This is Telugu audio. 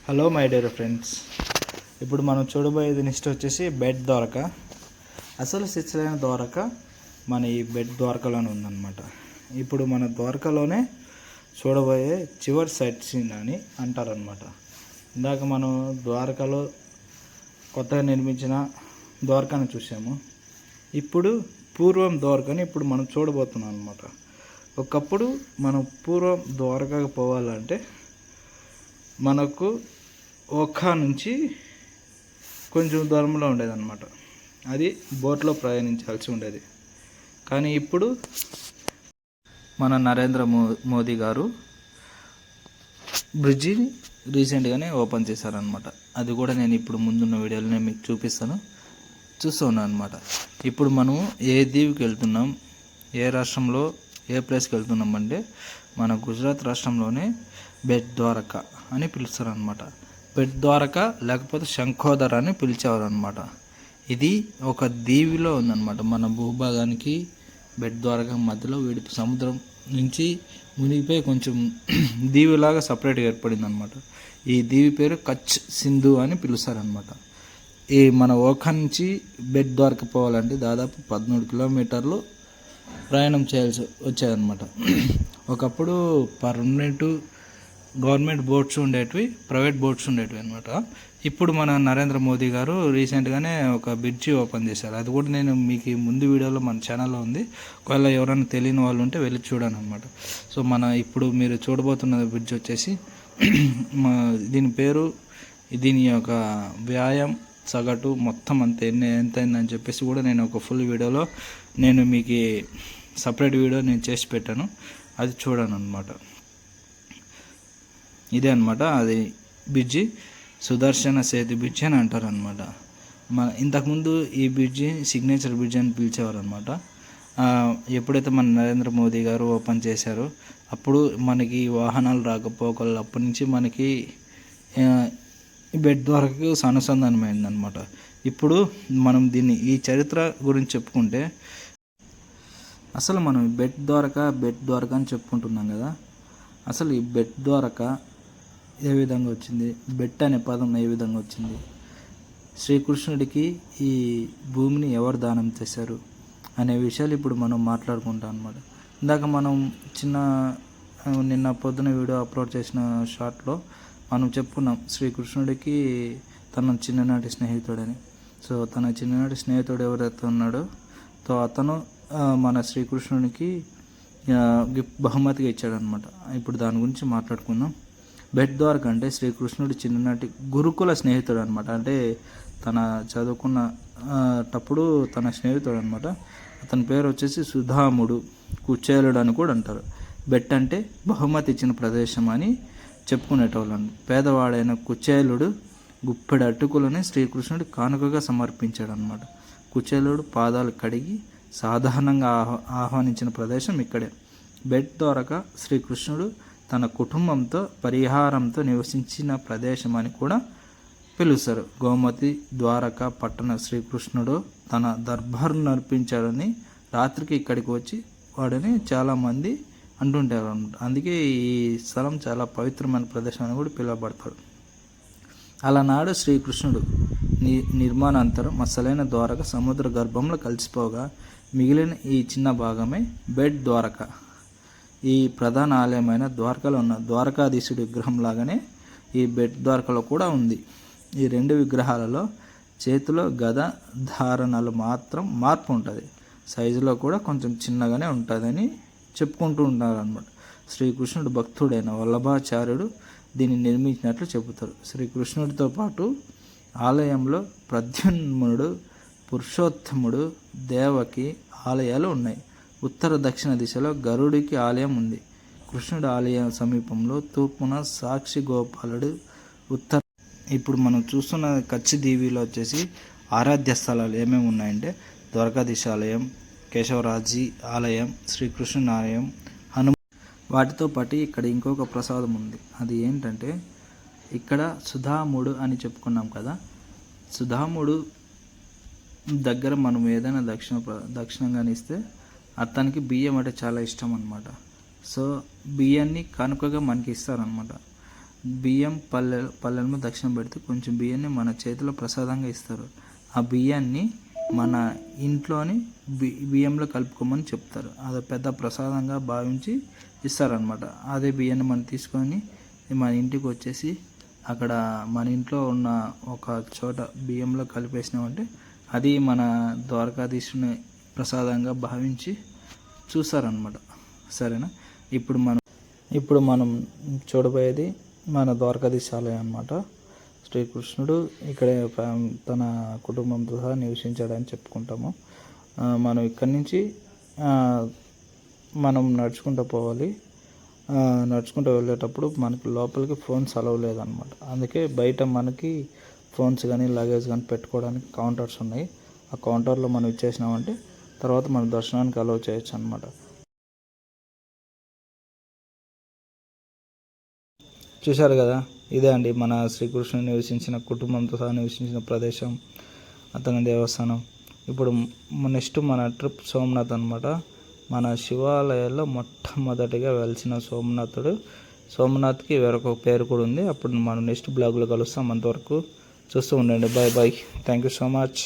హలో మై డియర్ ఫ్రెండ్స్, ఇప్పుడు మనం చూడబోయేది నెక్స్ట్ వచ్చేసి బెట్ ద్వారక. అసలు సిచ్చలైన ద్వారక మన ఈ బెట్ ద్వారకలోనే ఉందన్నమాట. ఇప్పుడు మన ద్వారకలోనే చూడబోయే చివరి సైట్ సీన్ అని అంటారనమాట. ఇందాక మనం ద్వారకలో కొత్తగా నిర్మించిన ద్వారకాని చూసాము. ఇప్పుడు పూర్వం ద్వారకని ఇప్పుడు మనం చూడబోతున్నాం అనమాట. ఒకప్పుడు మనం పూర్వం ద్వారకకు పోవాలంటే మనకు ఒఖా నుంచి కొంచెం దూరంలో ఉండేదన్నమాట. అది బోట్లో ప్రయాణించాల్సి ఉండేది. కానీ ఇప్పుడు మన నరేంద్ర మోదీ గారు బ్రిడ్జిని రీసెంట్గానే ఓపెన్ చేశారనమాట. అది కూడా నేను ఇప్పుడు ముందున్న వీడియోలో నేను మీకు చూస్తూ ఉన్నాను అనమాట. ఇప్పుడు మనం ఏ దీవికి వెళ్తున్నాం, ఏ రాష్ట్రంలో ఏ ప్లేస్కి వెళ్తున్నాం అంటే మన గుజరాత్ రాష్ట్రంలోనే బెట్ ద్వారక అని పిలుస్తారనమాట. బెట్ ద్వారక లేకపోతే శంఖోదర్ అని పిలిచేవారు అనమాట. ఇది ఒక దీవిలో ఉందన్నమాట. మన భూభాగానికి బెట్ ద్వారక మధ్యలో వీడి సముద్రం నుంచి మునిగిపోయి కొంచెం దీవిలాగా సపరేట్గా ఏర్పడింది అనమాట. ఈ దీవి పేరు కచ్ సింధు అని పిలుస్తారనమాట. ఈ మన ఓఖా నుంచి బెట్ ద్వారక పోవాలంటే దాదాపు 13 కిలోమీటర్లు ప్రయాణం చేయాల్సి వచ్చేదన్నమాట. ఒకప్పుడు పర్మనెంట్ గవర్నమెంట్ బోట్స్ ఉండేటివి, ప్రైవేట్ బోట్స్ ఉండేటివి అనమాట. ఇప్పుడు మన నరేంద్ర మోదీ గారు రీసెంట్గానే ఒక బ్రిడ్జి ఓపెన్ చేశారు. అది కూడా నేను మీకు ముందు వీడియోలో మన ఛానల్లో ఉంది. ఒకవేళ ఎవరైనా తెలియని వాళ్ళు ఉంటే వెళ్ళి చూడండి అనమాట. సో ఇప్పుడు మీరు చూడబోతున్న బ్రిడ్జ్ వచ్చేసి దీని పేరు, దీని యొక్క వ్యాయామం సగటు మొత్తం అంత ఎంత అయిందని చెప్పేసి కూడా నేను ఒక ఫుల్ వీడియోలో నేను మీకు సపరేట్ వీడియో నేను చేసి పెట్టాను. అది చూడండి అనమాట. ఇదే అనమాట అది బ్రిడ్జి, సుదర్శన సేతు బ్రిడ్జి అని అంటారు అనమాట. ఇంతకుముందు ఈ బ్రిడ్జి సిగ్నేచర్ బ్రిడ్జి అని పిలిచేవారు అనమాట. ఎప్పుడైతే మన నరేంద్ర మోదీ గారు ఓపెన్ చేశారో అప్పుడు మనకి వాహనాలు రాకపోకలు అప్పటి నుంచి మనకి బెట్ ద్వారకకు అనుసంధానమైందనమాట. ఇప్పుడు మనం ఈ చరిత్ర గురించి చెప్పుకుంటే అసలు మనం బెట్ ద్వారక అని చెప్పుకుంటున్నాం కదా. అసలు ఈ బెట్ ద్వారక ఏ విధంగా వచ్చింది, బెట్ అనే పదం ఏ విధంగా వచ్చింది, శ్రీకృష్ణుడికి ఈ భూమిని ఎవరు దానం చేశారు అనే విషయాలు ఇప్పుడు మనం మాట్లాడుకుంటాం అనమాట. ఇందాక మనం నిన్న పొద్దున వీడియో అప్లోడ్ చేసిన షార్ట్లో మనం చెప్పుకున్నాం శ్రీకృష్ణుడికి తన చిన్ననాటి స్నేహితుడని. సో తన చిన్ననాటి స్నేహితుడు ఎవరైతే ఉన్నాడో అతను మన శ్రీకృష్ణునికి బహుమతిగా ఇచ్చాడనమాట. ఇప్పుడు దాని గురించి మాట్లాడుకుందాం. బెట్ ద్వారక అంటే శ్రీకృష్ణుడి చిన్ననాటి గురుకుల స్నేహితుడు అనమాట. అంటే తన చదువుకున్నటప్పుడు తన స్నేహితుడు అనమాట. అతని పేరు వచ్చేసి సుధాముడు, కుచేలుడు అని కూడా అంటారు. బెట్ అంటే బహుమతి ఇచ్చిన ప్రదేశం అని చెప్పుకునేటోళ్ళండి. పేదవాడైన కుచేలుడు గుప్పెడు అటుకులని శ్రీకృష్ణుడి కానుకగా సమర్పించాడు అనమాట. కుచేలుడు పాదాలు కడిగి సాధారణంగా ఆహ్వానించిన ప్రదేశం ఇక్కడే. బెట్ ద్వారక శ్రీకృష్ణుడు తన కుటుంబంతో పరిహారంతో నివసించిన ప్రదేశం అని కూడా పిలుస్తారు. గోమతి ద్వారక పట్టణ శ్రీకృష్ణుడు తన దర్బార్ను నడిపించాడని రాత్రికి ఇక్కడికి వచ్చి వాడని చాలామంది అంటుంటారు అనమాట. అందుకే ఈ స్థలం చాలా పవిత్రమైన ప్రదేశం అని కూడా పిలువబడతాడు. అలనాడు శ్రీకృష్ణుడు నిర్మాణాంతరం అసలైన ద్వారక సముద్ర గర్భంలో కలిసిపోగా మిగిలిన ఈ చిన్న భాగమే బెట్ ద్వారక. ఈ ప్రధాన ఆలయమైన ద్వారకలో ఉన్న ద్వారకాధీశుడి విగ్రహం లాగానే ఈ బెట్ ద్వారకలో కూడా ఉంది. ఈ రెండు విగ్రహాలలో చేతిలో గద ధారణలు మాత్రం మార్పు ఉంటుంది. సైజులో కూడా కొంచెం చిన్నగానే ఉంటుందని చెప్పుకుంటూ ఉంటారు అన్నమాట. శ్రీకృష్ణుడు భక్తుడైన వల్లభాచార్యుడు దీన్ని నిర్మించినట్లు చెబుతారు. శ్రీకృష్ణుడితో పాటు ఆలయంలో ప్రద్యుమ్నుడు, పురుషోత్తముడు, దేవకి ఆలయాలు ఉన్నాయి. ఉత్తర దక్షిణ దిశలో గరుడికి ఆలయం ఉంది. కృష్ణుడి ఆలయం సమీపంలో తూర్పున సాక్షి గోపాలుడు ఉత్తర. ఇప్పుడు మనం చూస్తున్న కచ్ దీవిలో వచ్చేసి ఆరాధ్య స్థలాలు ఏమేమి ఉన్నాయంటే ద్వారకాధీశ ఆలయం, కేశవరాజీ ఆలయం, శ్రీకృష్ణుని ఆలయం, వాటితో పాటు ఇక్కడ ఇంకొక ప్రసాదం ఉంది. అది ఏంటంటే ఇక్కడ సుధాముడు అని చెప్పుకున్నాం కదా. సుధాముడు దగ్గర మనం ఏదైనా దక్షిణంగానే ఇస్తే అతనికి బియ్యం అంటే చాలా ఇష్టం అనమాట. సో బియ్యాన్ని కానుకగా మనకి ఇస్తారనమాట. బియ్యం పల్లెల దక్షిణం పెడితే కొంచెం బియ్యాన్ని మన చేతిలో ప్రసాదంగా ఇస్తారు. ఆ బియ్యాన్ని మన ఇంట్లోని బియ్యంలో కలుపుకోమని చెప్తారు. అది పెద్ద ప్రసాదంగా భావించి ఇస్తారనమాట. అదే బియ్యాన్ని మనం తీసుకొని మన ఇంటికి వచ్చేసి అక్కడ మన ఇంట్లో ఉన్న ఒక చోట బియ్యంలో కలిపేసినామంటే అది మన ద్వారకాధీశుని ప్రసాదంగా భావించి చూస్తారనమాట. సరేనా? ఇప్పుడు మనం చూడబోయేది మన ద్వారకాధీశ ఆలయం అన్నమాట. శ్రీకృష్ణుడు ఇక్కడే తన కుటుంబంతో సహా నివసించాడని చెప్పుకుంటాము. మనం ఇక్కడి నుంచి మనం నడుచుకుంటూ పోవాలి. నడుచుకుంటూ వెళ్ళేటప్పుడు మనకి లోపలికి ఫోన్స్ అలౌ లేదనమాట. అందుకే బయట మనకి ఫోన్స్ కానీ లగేజ్ కానీ పెట్టుకోవడానికి కౌంటర్స్ ఉన్నాయి. ఆ కౌంటర్లో మనం ఇచ్చేసినామంటే తర్వాత మన దర్శనానికి అలౌ చేయొచ్చు అనమాట. చూశారు కదా, ఇదే అండి మన శ్రీకృష్ణుడు నివసించిన కుటుంబంతో సహా నివసించిన ప్రదేశం, అతని దేవస్థానం. ఇప్పుడు నెక్స్ట్ మన ట్రిప్ సోమనాథ్ అనమాట. మన శివాలయాల్లో మొట్టమొదటిగా వెలిసిన సోమనాథ్కి వేరొక పేరు కూడా ఉంది. అప్పుడు మనం నెక్స్ట్ బ్లాగ్లో కలుస్తాం. అంతవరకు చూస్తూ ఉండండి. Bye bye. Thank you so much.